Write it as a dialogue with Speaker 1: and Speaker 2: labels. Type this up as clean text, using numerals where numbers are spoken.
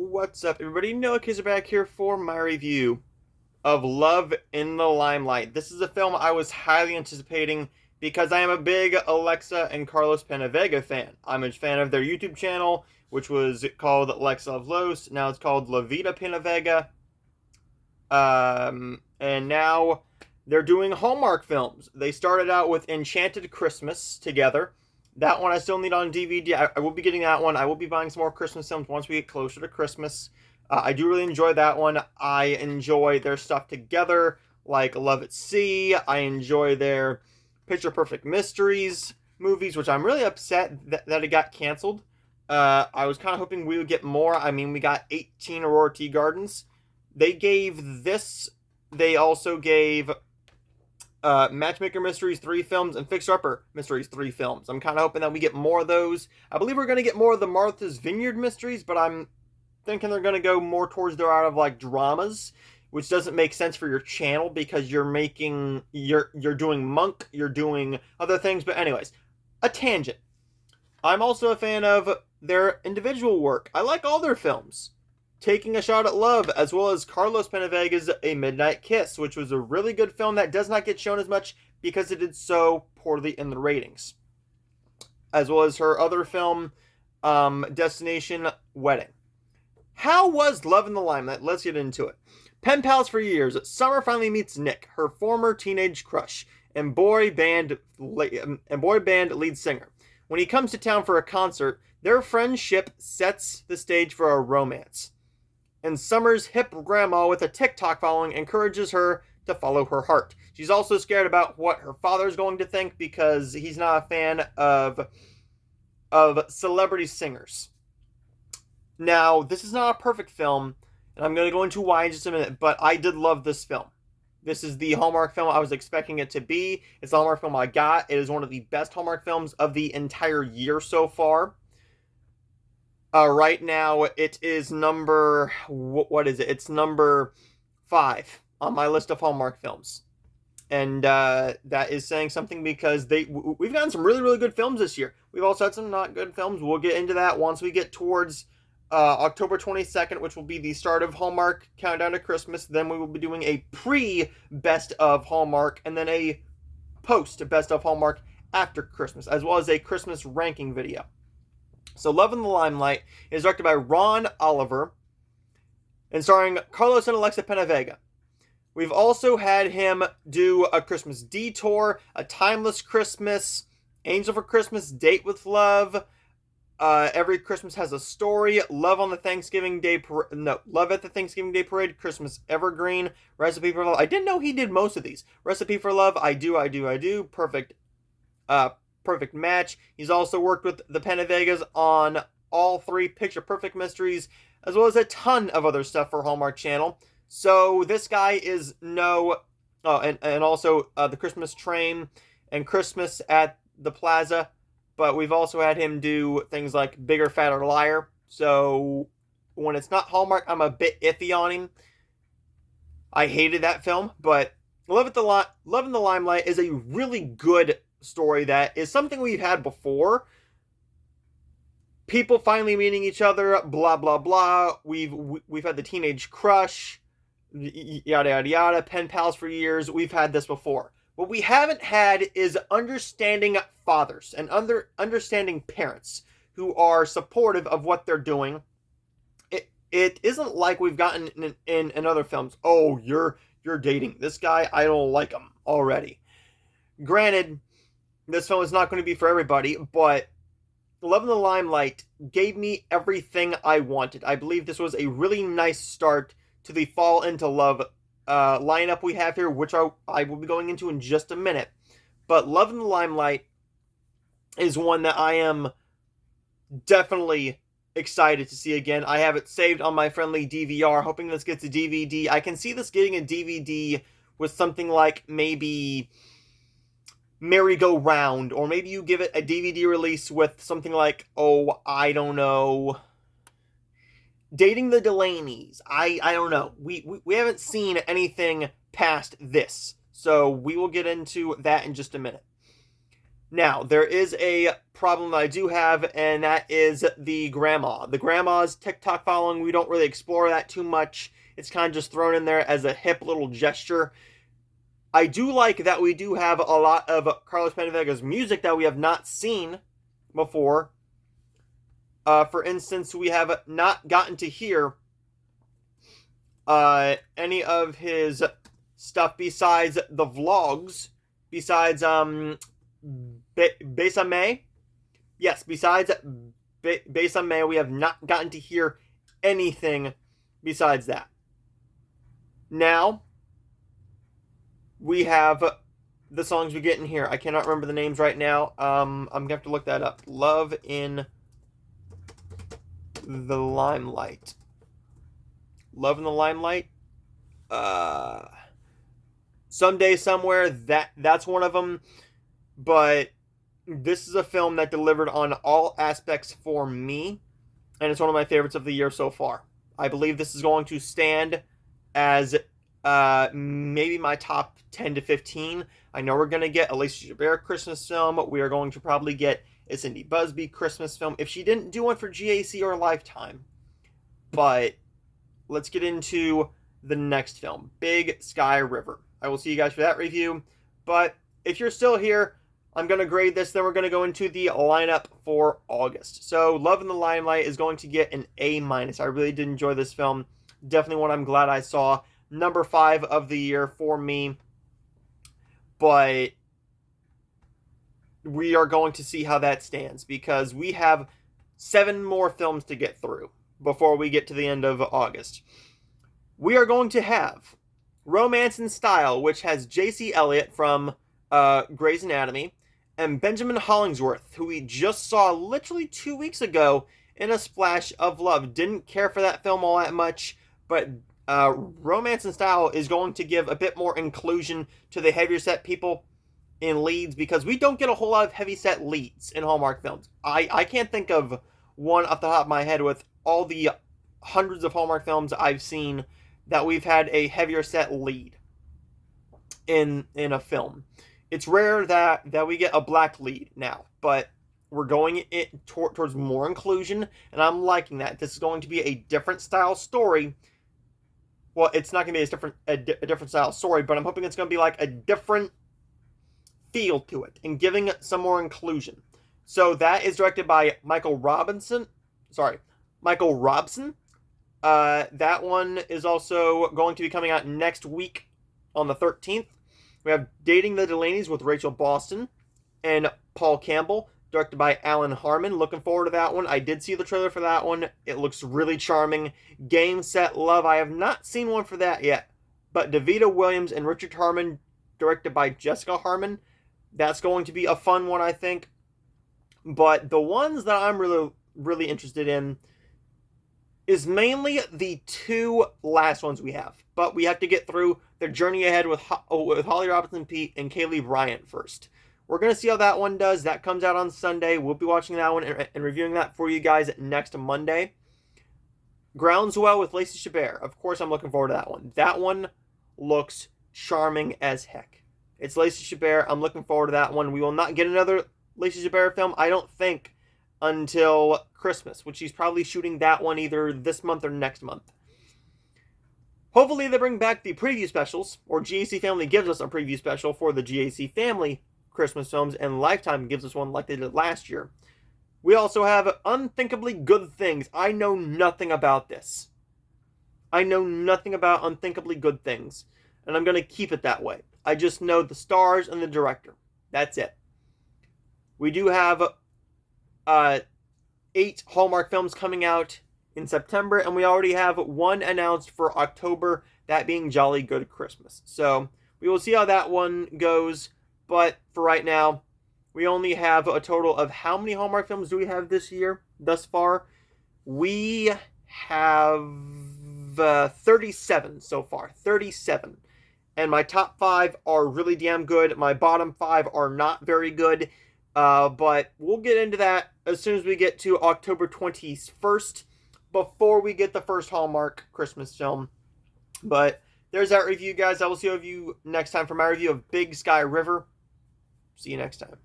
Speaker 1: What's up, everybody? Noah Kids back here for my review of Love in the Limelight. This is a film I was highly anticipating because I am a big Alexa and Carlos Penavega fan. I'm a fan of their YouTube channel, which was called Alexa of Los. Now it's called La Vida Penavega. And now they're doing Hallmark films. They started out with Enchanted Christmas together. That one I still need on DVD. I will be getting that one. I will be buying some more Christmas films once we get closer to Christmas. I do really enjoy that one. I enjoy their stuff together, like Love at Sea. I enjoy their Picture Perfect Mysteries movies, which I'm really upset that it got canceled. I was kind of hoping we would get more. I mean, we got 18 Aurora Tea Gardens. They gave this. They also gave Matchmaker Mysteries 3 films and Fixer Upper Mysteries 3 films. I'm kind of hoping that we get more of those. I believe we're going to get more of the Martha's Vineyard Mysteries, but I'm thinking they're going to go more towards their out of like dramas, which doesn't make sense for your channel because you're doing Monk, you're doing other things. But anyways, a tangent. I'm also a fan of their individual work. I like all their films. Taking a Shot at Love, as well as Carlos Penavega's A Midnight Kiss, which was a really good film that does not get shown as much because it did so poorly in the ratings. As well as her other film, Destination Wedding. How was Love in the Limelight? Let's get into it. Pen pals for years, Summer finally meets Nick, her former teenage crush, and boy band lead singer. When he comes to town for a concert, their friendship sets the stage for a romance. And Summer's hip grandma with a TikTok following encourages her to follow her heart. She's also scared about what her father's going to think because he's not a fan of celebrity singers. Now, this is not a perfect film, and I'm going to go into why in just a minute, but I did love this film. This is the Hallmark film I was expecting it to be. It's the Hallmark film I got. It is one of the best Hallmark films of the entire year so far. Right now, it is number... What is it? It's number 5 on my list of Hallmark films. And that is saying something because we've gotten some really, really good films this year. We've also had some not good films. We'll get into that once we get towards October 22nd, which will be the start of Hallmark Countdown to Christmas. Then we will be doing a pre-Best of Hallmark and then a post-Best of Hallmark after Christmas, as well as a Christmas ranking video. So Love in the Limelight is directed by Ron Oliver and starring Carlos and Alexa Penavega. We've also had him do A Christmas Detour, A Timeless Christmas, Angel for Christmas, Date with Love, Every Christmas Has a Story, Love at the Thanksgiving Day Parade, Christmas Evergreen, Recipe for Love. I didn't know he did most of these. Recipe for Love, I Do, Perfect Match. He's also worked with the Penavegas on all 3 Picture Perfect Mysteries, as well as a ton of other stuff for Hallmark Channel. So this guy is and also The Christmas Train and Christmas at the Plaza. But we've also had him do things like Bigger, Fatter, Liar. So when it's not Hallmark, I'm a bit iffy on him. I hated that film, but Love in the Limelight is a really good story that is something we've had before. People finally meeting each other, blah blah blah. We've had the teenage crush, yada yada yada. Pen pals for years. We've had this before. What we haven't had is understanding fathers and understanding parents who are supportive of what they're doing. It isn't like we've gotten in other films. Oh, you're dating this guy. I don't like him already. Granted, this film is not going to be for everybody, but Love in the Limelight gave me everything I wanted. I believe this was a really nice start to the Fall into Love lineup we have here, which I will be going into in just a minute. But Love in the Limelight is one that I am definitely excited to see again. I have it saved on my friendly DVR, hoping this gets a DVD. I can see this getting a DVD with something like maybe Merry-Go-Round, or maybe you give it a DVD release with something like, I don't know, Dating the Delaneys. I don't know. We haven't seen anything past this, so we will get into that in just a minute. Now, there is a problem that I do have, and that is the grandma. The grandma's TikTok following, we don't really explore that too much. It's kind of just thrown in there as a hip little gesture. I do like that we do have a lot of Carlos Pendevega's music that we have not seen before. For instance, we have not gotten to hear any of his stuff besides the vlogs, besides Besame. Yes, besides Besame, we have not gotten to hear anything besides that. Now, we have the songs we get in here. I cannot remember the names right now. I'm going to have to look that up. Love in the Limelight. Love in the Limelight. Someday, Somewhere. That's one of them. But this is a film that delivered on all aspects for me. And it's one of my favorites of the year so far. I believe this is going to stand as maybe my top 10 to 15. I know we're going to get a Lacey Chabert Christmas film. We are going to probably get a Cindy Busby Christmas film if she didn't do one for GAC or Lifetime. But let's get into the next film, Big Sky River. I will see you guys for that review. But if you're still here, I'm going to grade this. Then we're going to go into the lineup for August. So Love in the Limelight is going to get an A-. I really did enjoy this film. Definitely one I'm glad I saw. Number 5 of the year for me. But we are going to see how that stands, because we have 7 more films to get through before we get to the end of August. We are going to have Romance in Style, which has J.C. Elliott from Grey's Anatomy, and Benjamin Hollingsworth, who we just saw literally 2 weeks ago in A Splash of Love. Didn't care for that film all that much, but Romance in Style is going to give a bit more inclusion to the heavier set people in leads, because we don't get a whole lot of heavy set leads in Hallmark films. I can't think of one off the top of my head with all the hundreds of Hallmark films I've seen that we've had a heavier set lead in a film. It's rare that we get a black lead now, but we're going towards more inclusion, and I'm liking that. This is going to be a different style story. Well, it's not going to be a different style story, but I'm hoping it's going to be like a different feel to it and giving it some more inclusion. So that is directed by Michael Robson. That one is also going to be coming out next week on the 13th. We have Dating the Delaneys with Rachel Boston and Paul Campbell, directed by Alan Harmon. Looking forward to that one. I did see the trailer for that one. It looks really charming. Game, Set, Love. I have not seen one for that yet. But Davida Williams and Richard Harmon, directed by Jessica Harmon. That's going to be a fun one, I think. But the ones that I'm really interested in is mainly the 2 last ones we have. But we have to get through The Journey Ahead with Holly Robinson Peete and Kaylee Bryant first. We're going to see how that one does. That comes out on Sunday. We'll be watching that one and reviewing that for you guys next Monday. Groundswell with Lacey Chabert. Of course, I'm looking forward to that one. That one looks charming as heck. It's Lacey Chabert. I'm looking forward to that one. We will not get another Lacey Chabert film, I don't think, until Christmas, which she's probably shooting that one either this month or next month. Hopefully they bring back the preview specials, or GAC Family gives us a preview special for the GAC Family Christmas films, and Lifetime gives us one like they did last year. We also have Unthinkably Good Things. I know nothing about this. I know nothing about Unthinkably Good Things, and I'm going to keep it that way. I just know the stars and the director. That's it. We do have 8 Hallmark films coming out in September, and we already have one announced for October, that being Jolly Good Christmas. So we will see how that one goes, but for right now, we only have a total of how many Hallmark films do we have this year thus far? We have 37 so far. 37. And my top 5 are really damn good. My bottom 5 are not very good. But we'll get into that as soon as we get to October 21st, before we get the first Hallmark Christmas film. But there's that review, guys. I will see you next time for my review of Big Sky River. See you next time.